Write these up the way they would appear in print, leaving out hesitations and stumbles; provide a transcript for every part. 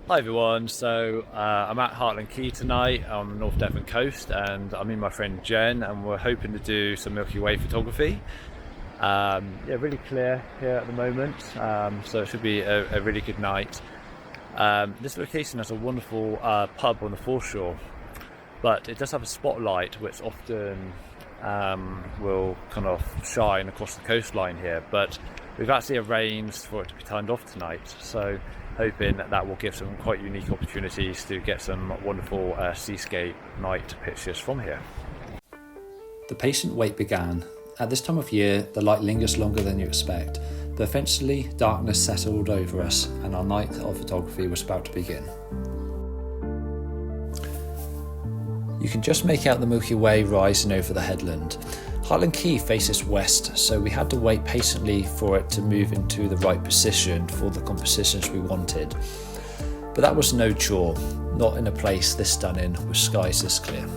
Hi everyone, I'm at Hartland Quay tonight on the North Devon coast, and I'm with my friend Jen, and we're hoping to do some Milky Way photography. Yeah, really clear here at the moment, so it should be a really good night. This location has a wonderful pub on the foreshore, but it does have a spotlight which often will kind of shine across the coastline here, but we've actually arranged for it to be turned off tonight, so hoping that will give some quite unique opportunities to get some wonderful seascape night pictures from here. The patient wait began. At this time of year, the light lingers longer than you expect, but eventually darkness settled over us and our night of photography was about to begin. You can just make out the Milky Way rising over the headland. Hartland Quay faces west, so we had to wait patiently for it to move into the right position for the compositions we wanted. But that was no chore, not in a place this stunning with skies this clear.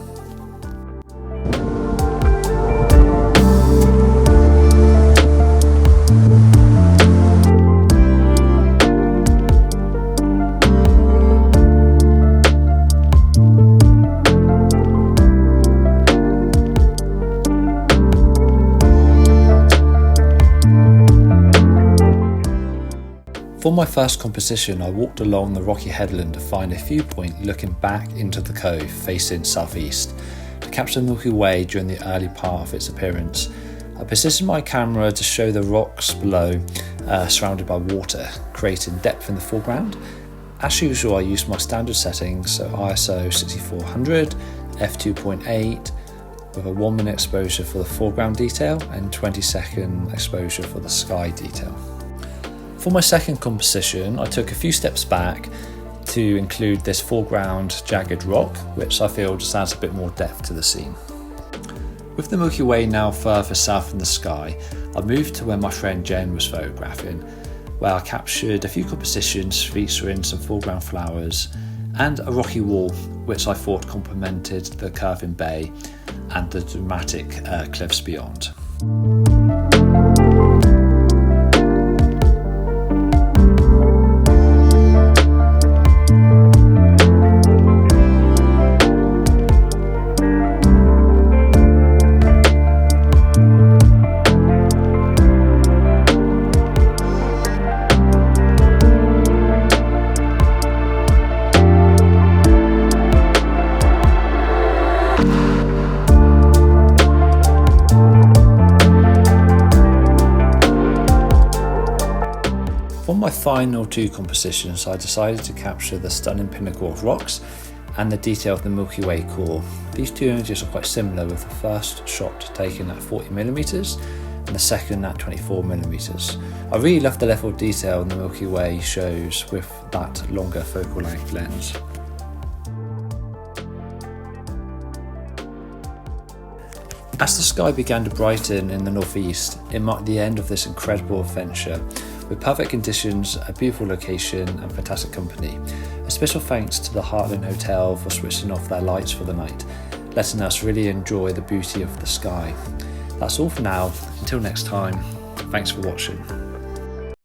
For my first composition, I walked along the rocky headland to find a viewpoint looking back into the cove facing southeast to capture the Milky Way during the early part of its appearance. I positioned my camera to show the rocks below surrounded by water, creating depth in the foreground. As usual, I used my standard settings, so ISO 6400, f2.8, with a 1 minute exposure for the foreground detail and 20-second exposure for the sky detail. For my second composition, I took a few steps back to include this foreground jagged rock, which I feel just adds a bit more depth to the scene. With the Milky Way now further south in the sky, I moved to where my friend Jen was photographing, where I captured a few compositions featuring some foreground flowers and a rocky wall, which I thought complemented the curving bay and the dramatic cliffs beyond. For my final two compositions, I decided to capture the stunning pinnacle of rocks and the detail of the Milky Way core. These two images are quite similar, with the first shot taken at 40mm and the second at 24mm. I really love the level of detail the Milky Way shows with that longer focal length lens. As the sky began to brighten in the northeast, it marked the end of this incredible adventure. With perfect conditions, a beautiful location and fantastic company. A special thanks to the Hartland Hotel for switching off their lights for the night, letting us really enjoy the beauty of the sky. That's all for now. Until next time, thanks for watching.